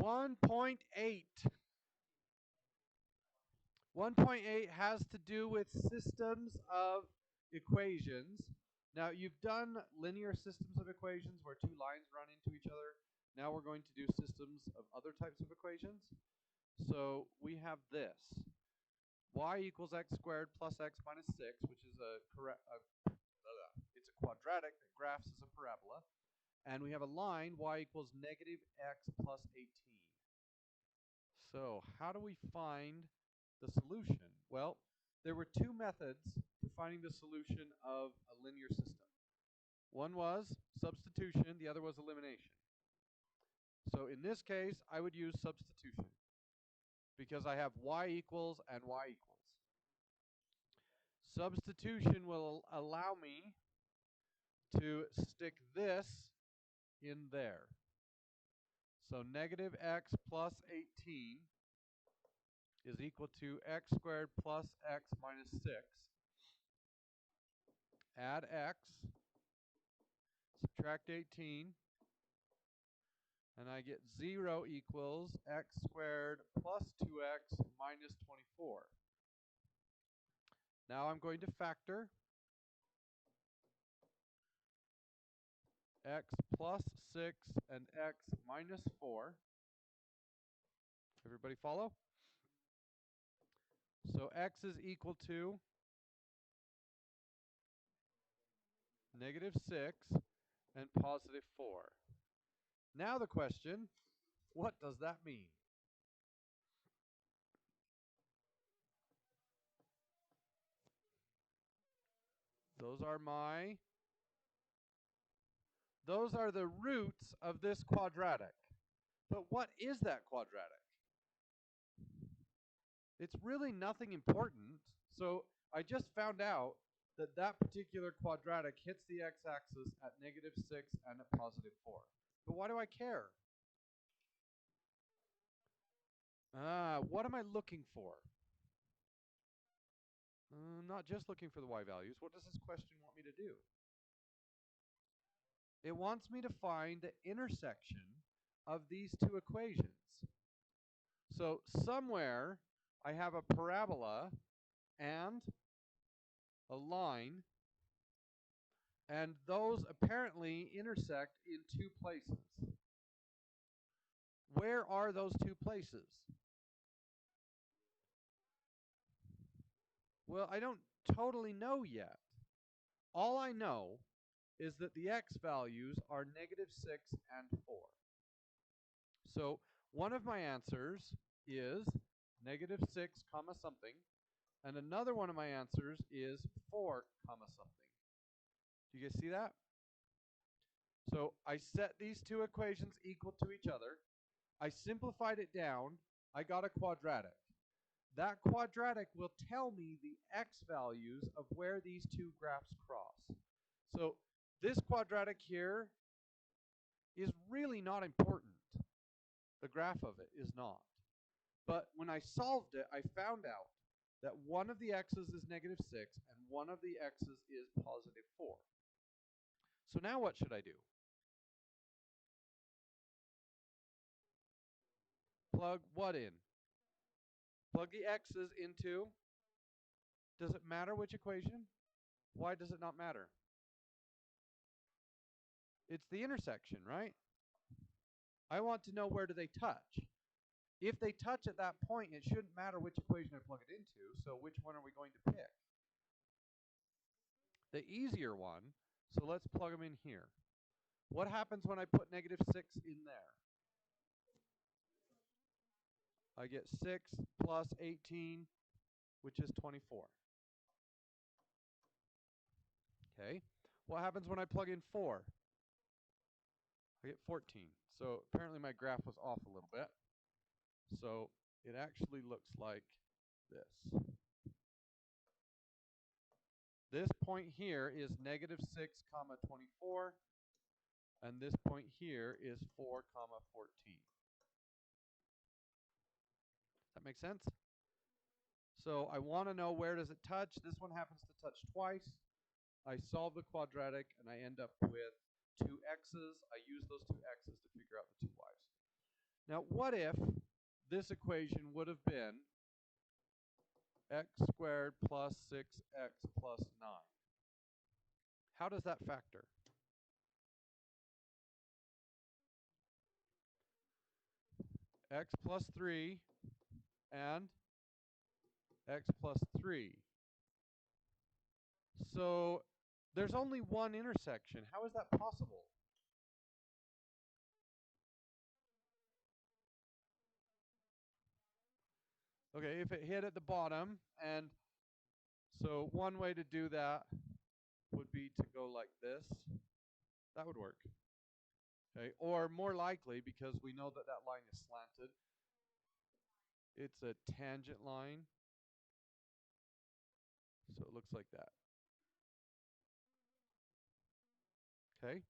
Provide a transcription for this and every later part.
1.8. 1.8 has to do with systems of equations. Now, you've done linear systems of equations where two lines run into each other. Now we're going to do systems of other types of equations. So we have this. Y equals x squared plus x minus 6, which is it's a quadratic that graphs as a parabola. And we have a line, y equals negative x plus 18. So how do we find the solution? Well, there were two methods for finding the solution of a linear system. One was substitution, the other was elimination. So in this case, I would use substitution because I have y equals and y equals. Substitution will allow me to stick this in there. So negative x plus 18 is equal to x squared plus x minus 6. Add x, subtract 18, and I get 0 equals x squared plus 2x minus 24. Now I'm going to factor x plus 6 and x minus 4. Everybody follow? So x is equal to negative 6 and positive 4. Now the question, what does that mean? Those are the roots of this quadratic. But what is that quadratic? It's really nothing important. So I just found out that that particular quadratic hits the x-axis at negative 6 and at positive 4. But why do I care? What am I looking for? Not just looking for the y values. What does this question want me to do? It wants me to find the intersection of these two equations. So somewhere I have a parabola and a line, and those apparently intersect in two places. Where are those two places? Well, I don't totally know yet. All I know is that the x values are negative 6 and 4. So one of my answers is negative 6 comma something, and another one of my answers is 4 comma something. Do you guys see that? So I set these two equations equal to each other. I simplified it down. I got a quadratic. That quadratic will tell me the x values of where these two graphs cross. So this quadratic here is really not important. The graph of it is not. But when I solved it, I found out that one of the x's is negative 6 and one of the x's is positive 4. So now what should I do? Plug what in? Plug the x's into, does it matter which equation? Why does it not matter? It's the intersection, right? I want to know where do they touch. If they touch at that point, it shouldn't matter which equation I plug it into, so which one are we going to pick? The easier one, so let's plug them in here. What happens when I put negative 6 in there? I get 6 plus 18, which is 24. Okay. What happens when I plug in 4? I get 14. So apparently my graph was off a little bit. So it actually looks like this. This point here is negative 6 comma 24. And this point here is 4 comma 14. Does that make sense? So I want to know where does it touch. This one happens to touch twice. I solve the quadratic and I end up with two x's. I use those two x's to figure out the two y's. Now, what if this equation would have been x squared plus 6x plus 9? How does that factor? X plus 3 and x plus 3. So there's only one intersection. How is that possible? Okay, if it hit at the bottom, and so one way to do that would be to go like this. That would work. Okay, or more likely, because we know that that line is slanted, it's a tangent line. So it looks like that. Okay.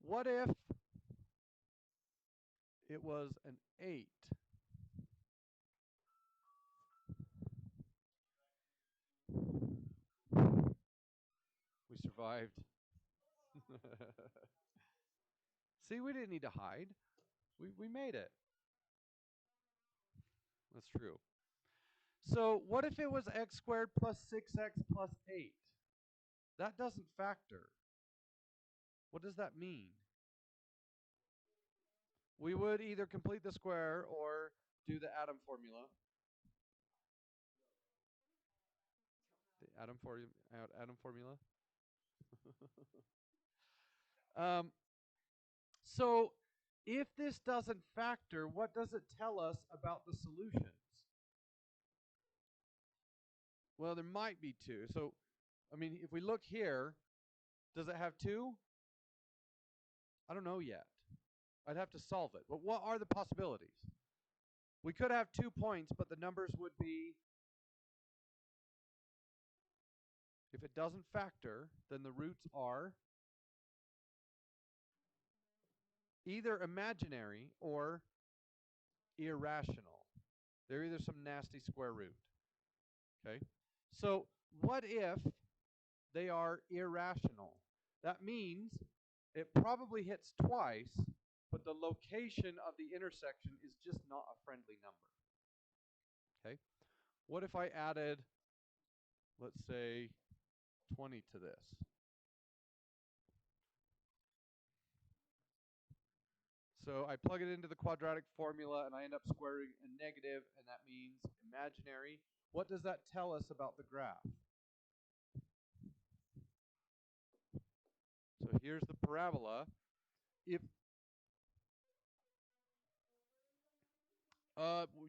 What if it was an 8? We survived. See, we didn't need to hide. We made it. That's true. So what if it was x squared plus 6x plus 8? That doesn't factor. What does that mean? We would either complete the square or do the Adam formula. The Adam formula. So if this doesn't factor, what does it tell us about the solutions? Well, there might be two. So, I mean, if we look here, does it have two? I don't know yet. I'd have to solve it. But what are the possibilities? We could have 2 points, but the numbers would be, if it doesn't factor, then the roots are either imaginary or irrational. They're either some nasty square root. Okay? So what if they are irrational? That means it probably hits twice, but the location of the intersection is just not a friendly number. Okay? What if I added, let's say, 20 to this? So I plug it into the quadratic formula, and I end up squaring a negative, and that means imaginary. What does that tell us about the graph? So here's the parabola. If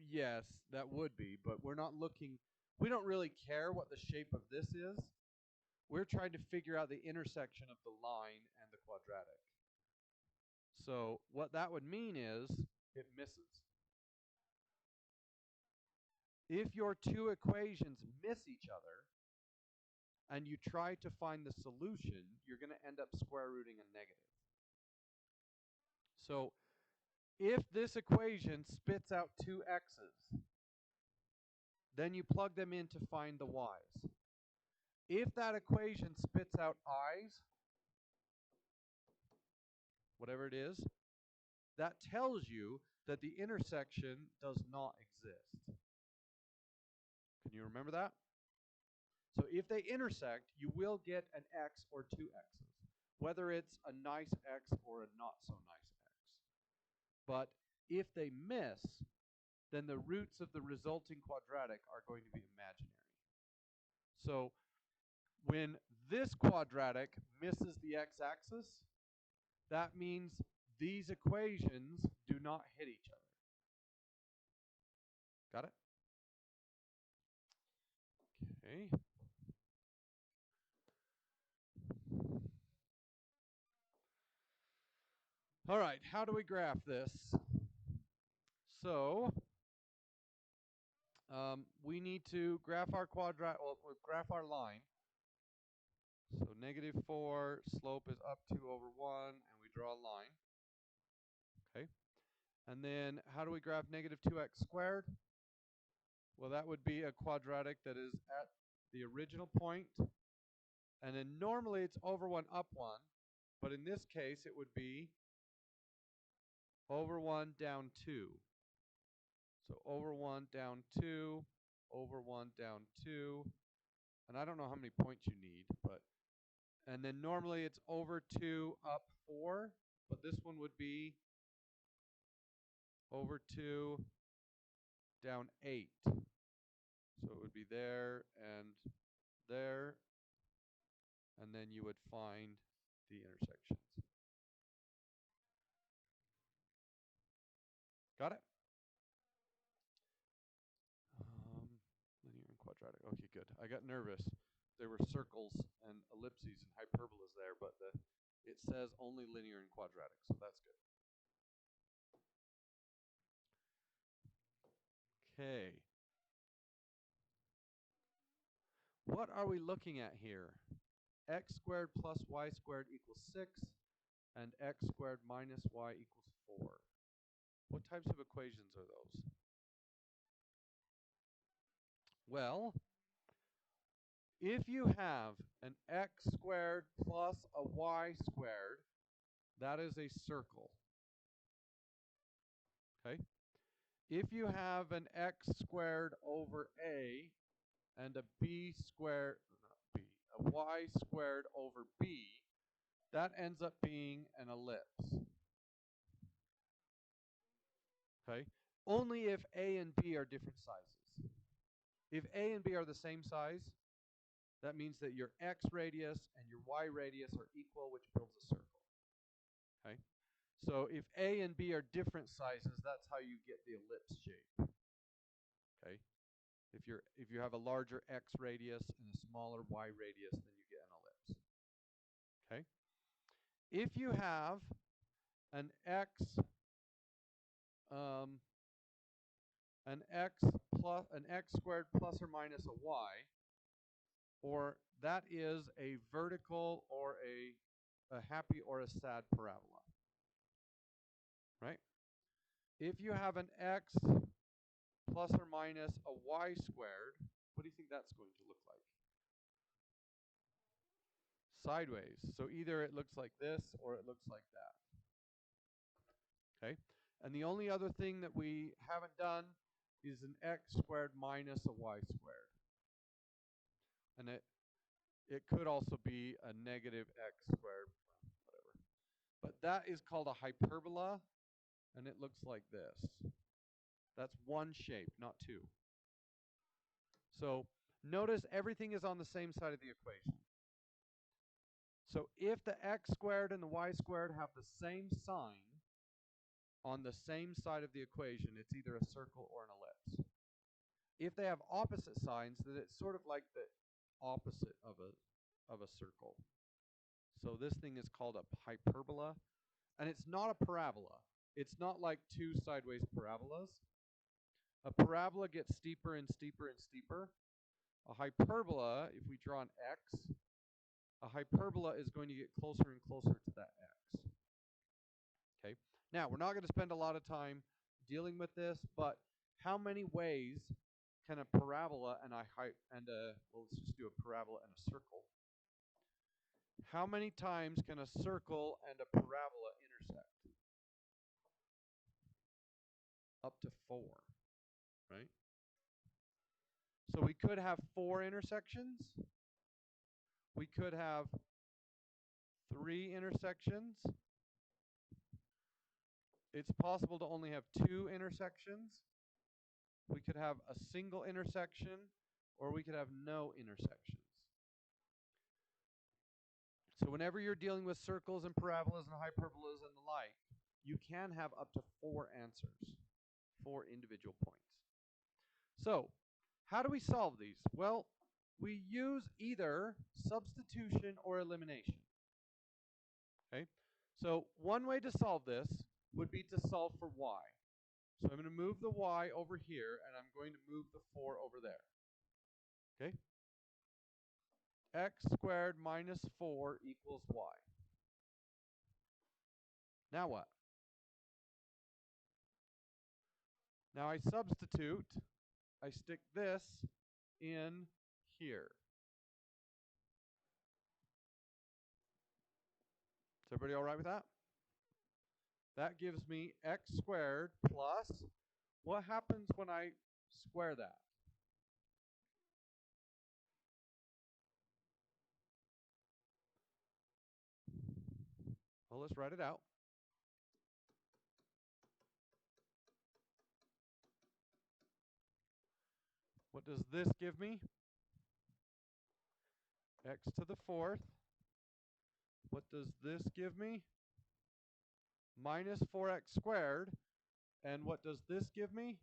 yes, that would be, but we're not looking. We don't really care what the shape of this is. We're trying to figure out the intersection of the line and the quadratic. So what that would mean is it misses. If your two equations miss each other and you try to find the solution, you're going to end up square rooting a negative. So if this equation spits out two x's, then you plug them in to find the y's. If that equation spits out i's, whatever it is, that tells you that the intersection does not exist. Can you remember that? So if they intersect, you will get an x or two x's, whether it's a nice x or a not so nice x. But if they miss, then the roots of the resulting quadratic are going to be imaginary. So when this quadratic misses the x-axis, that means these equations do not hit each other. Got it? Okay. All right, how do we graph this? So we need to graph our we'll graph our line. So -4, slope is up 2 over 1, and we draw a line. Okay. And then how do we graph -2x squared? Well, that would be a quadratic that is at the original point. And then normally it's over 1, up 1. But in this case, it would be over 1 down 2. So over 1 down 2, over 1 down 2. And I don't know how many points you need, but and then normally it's over 2 up 4, but this one would be over 2 down 8. So it would be there, and then you would find the intersections. Got it? Linear and quadratic. Okay, good. I got nervous. There were circles and ellipses and hyperbolas there, but it says only linear and quadratic, so that's good. Okay. What are we looking at here? X squared plus y squared equals 6, and x squared minus y equals 4. What types of equations are those? Well, if you have an x squared plus a y squared, that is a circle. Okay? If you have an x squared over a and a b squared, not b, a y squared over b, that ends up being an ellipse. Okay? Only if a and b are different sizes. If a and b are the same size, that means that your x radius and your y radius are equal, which builds a circle. Okay? So if a and b are different sizes, that's how you get the ellipse shape. Okay? If you have a larger x radius and a smaller y radius, then you get an ellipse. Okay? If you have an x squared plus or minus a y, or that is a vertical or a happy or a sad parabola. Right? If you have an x plus or minus a y squared, what do you think that's going to look like? Sideways. So either it looks like this or it looks like that. Okay? And the only other thing that we haven't done is an x squared minus a y squared. And it could also be a negative x squared, whatever. But that is called a hyperbola, and it looks like this. That's one shape, not two. So notice everything is on the same side of the equation. So if the x squared and the y squared have the same sign on the same side of the equation, it's either a circle or an ellipse. If they have opposite signs, then it's sort of like the opposite of a circle. So this thing is called a hyperbola, and it's not a parabola. It's not like two sideways parabolas. A parabola gets steeper and steeper and steeper. A hyperbola, if we draw an x, a hyperbola is going to get closer and closer to that x. Okay. Now, we're not going to spend a lot of time dealing with this, but how many ways can a parabola and well, let's just do a parabola and a circle. How many times can a circle and a parabola intersect? Up to 4, right? So we could have 4 intersections. We could have 3 intersections. It's possible to only have 2 intersections. We could have a single intersection, or we could have no intersections. So whenever you're dealing with circles and parabolas and hyperbolas and the like, you can have up to 4 answers, 4 individual points. So how do we solve these? Well, we use either substitution or elimination. Okay? So one way to solve this would be to solve for y. So I'm going to move the y over here, and I'm going to move the 4 over there. Okay? X squared minus 4 equals y. Now what? Now I substitute. I stick this in here. Is everybody all right with that? That gives me x squared plus, what happens when I square that? Well, let's write it out. What does this give me? X to the fourth. What does this give me? Minus 4x squared. And what does this give me?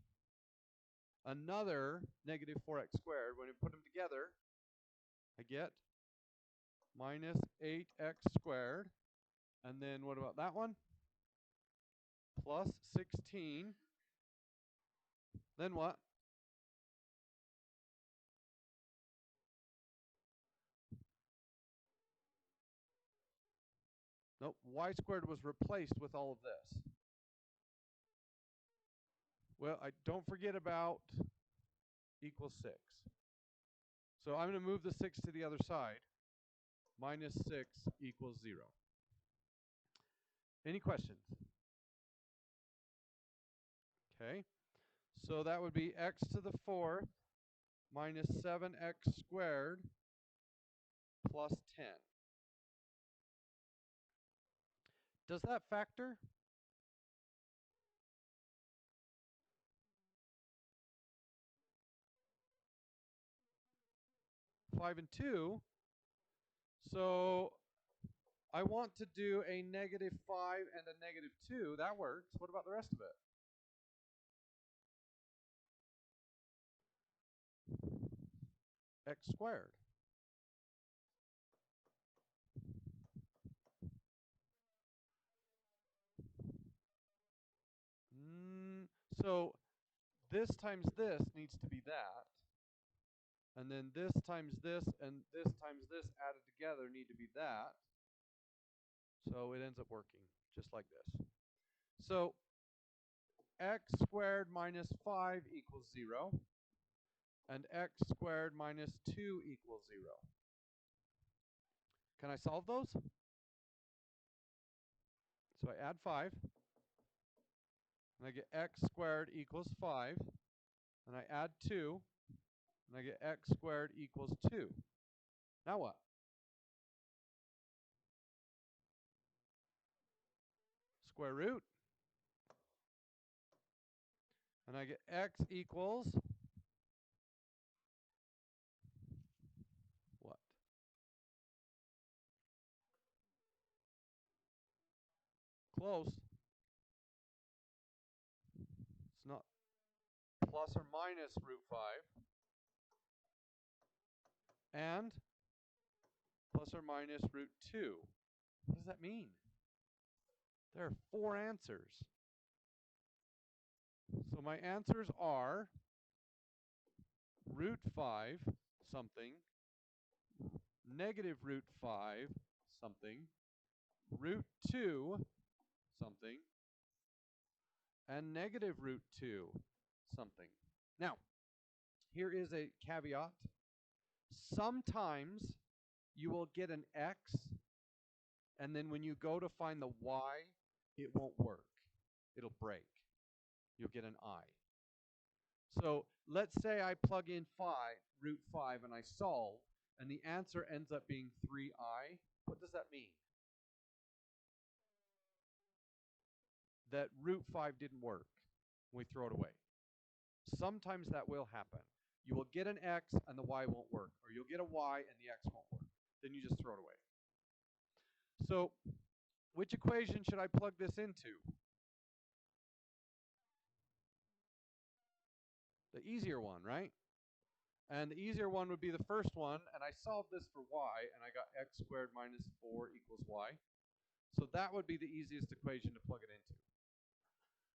Another negative 4x squared. When we put them together, I get minus 8x squared. And then what about that one? Plus 16. Then what? Nope, y squared was replaced with all of this. Well, I don't forget about equals 6. So I'm going to move the 6 to the other side. Minus 6 equals 0. Any questions? Okay. So that would be x to the fourth minus 7x squared plus 10. Does that factor? Five and 2. So I want to do a negative 5 and a negative 2. That works. What about the rest of it? X squared. So this times this needs to be that. And then this times this and this times this added together need to be that. So it ends up working just like this. So x squared minus 5 equals 0. And x squared minus 2 equals 0. Can I solve those? So I add 5. And I get x squared equals 5. And I add 2. And I get x squared equals 2. Now what? Square root. And I get x equals what? Close. It's not plus or minus root 5. And plus or minus root 2. What does that mean? There are 4 answers. So my answers are root 5 something, negative root 5 something, root 2 something, and negative root 2 something. Now, here is a caveat. Sometimes you will get an x, and then when you go to find the y, it won't work. It'll break. You'll get an I. So let's say I plug in root 5, and I solve, and the answer ends up being 3i. What does that mean? That root 5 didn't work. We throw it away. Sometimes that will happen. You will get an x, and the y won't work. Or you'll get a y, and the x won't work. Then you just throw it away. So which equation should I plug this into? The easier one, right? And the easier one would be the first one, and I solved this for y, and I got x squared minus 4 equals y. So that would be the easiest equation to plug it into.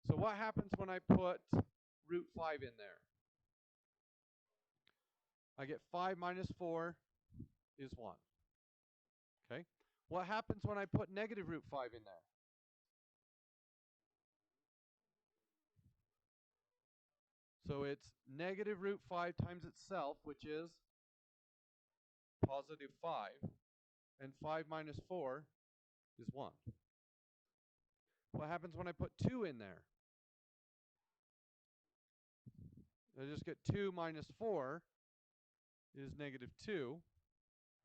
So what happens when I put root 5 in there? I get 5 minus 4 is 1. Okay. What happens when I put negative root 5 in there? So it's negative root 5 times itself, which is positive 5. And 5 minus 4 is 1. What happens when I put 2 in there? I just get 2 minus 4 is negative 2.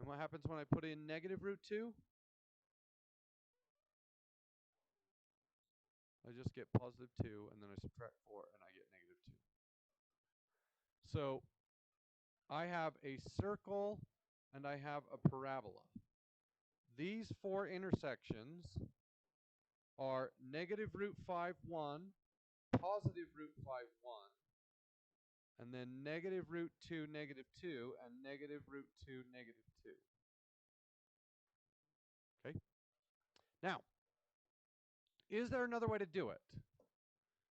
And what happens when I put in negative root 2? I just get positive 2, and then I subtract 4, and I get negative 2. So I have a circle, and I have a parabola. These 4 intersections are negative root 5, 1, positive root 5, 1, and then negative root 2, negative 2, and negative root 2, negative 2. Okay? Now, is there another way to do it?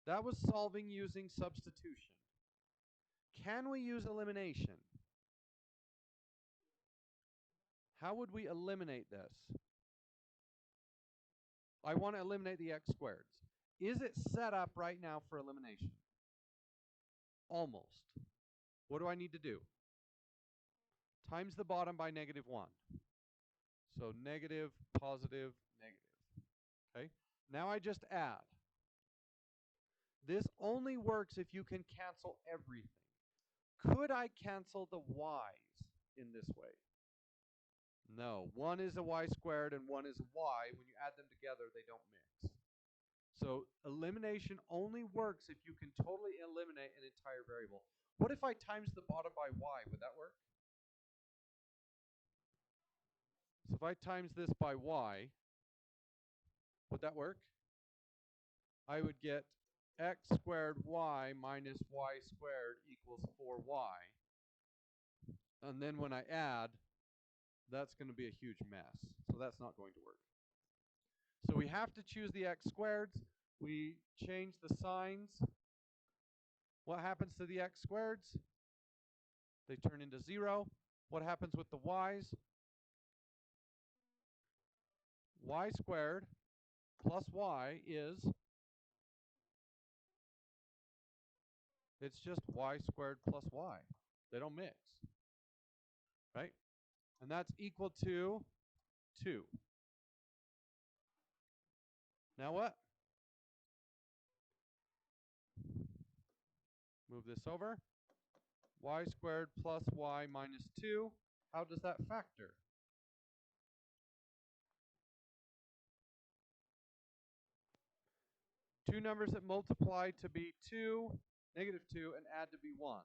That was solving using substitution. Can we use elimination? How would we eliminate this? I want to eliminate the x squareds. Is it set up right now for elimination? Almost. What do I need to do? Times the bottom by negative 1. So negative, positive, negative. Okay? Now I just add. This only works if you can cancel everything. Could I cancel the y's in this way? No. 1 is a y squared and 1 is a y. When you add them together, they don't mix. So elimination only works if you can totally eliminate an entire variable. What if I times the bottom by y? Would that work? So if I times this by y, would that work? I would get x squared y minus y squared equals 4y. And then when I add, that's going to be a huge mess. So that's not going to work. So we have to choose the x squareds. We change the signs. What happens to the x squareds? They turn into 0. What happens with the y's? Y squared plus y is, it's just y squared plus y. They don't mix, right? And that's equal to 2. Now what? Move this over. Y squared plus y minus 2. How does that factor? Two numbers that multiply to be 2, negative 2, and add to be 1.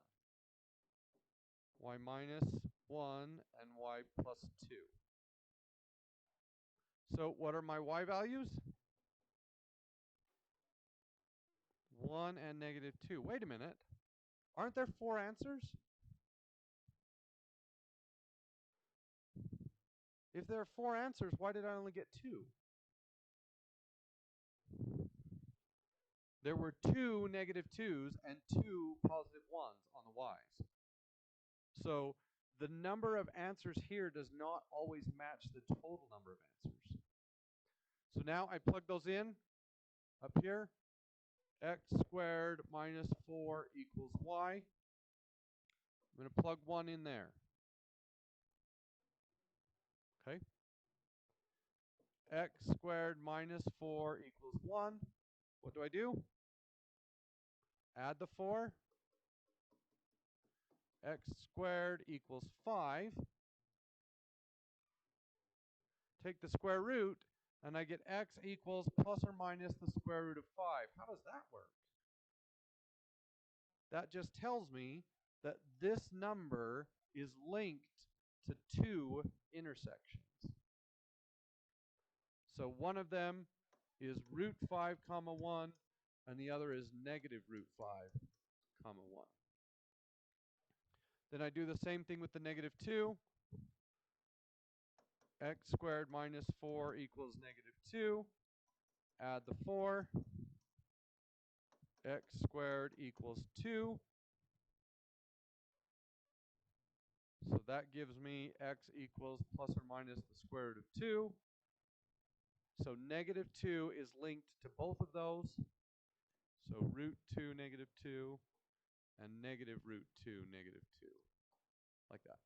Y minus 1 and y plus 2. So what are my y values? 1 and negative 2. Wait a minute. Aren't there 4 answers? If there are 4 answers, why did I only get 2? There were 2 negative 2's and 2 positive 1's on the y's. So the number of answers here does not always match the total number of answers. So now I plug those in up here. X squared minus 4 equals y. I'm going to plug 1 in there. Okay. X squared minus 4 equals 1. What do I do? Add the 4. X squared equals 5. Take the square root, and I get x equals plus or minus the square root of 5. How does that work? That just tells me that this number is linked to 2 intersections. So one of them is root 5 comma 1, and the other is negative root 5 comma 1. Then I do the same thing with the negative 2. X squared minus 4 equals negative 2. Add the 4. X squared equals 2. So that gives me x equals plus or minus the square root of 2. So negative 2 is linked to both of those. So root 2, negative 2, and negative root 2, negative 2. Like that.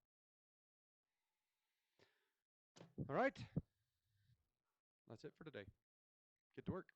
All right. That's it for today. Get to work.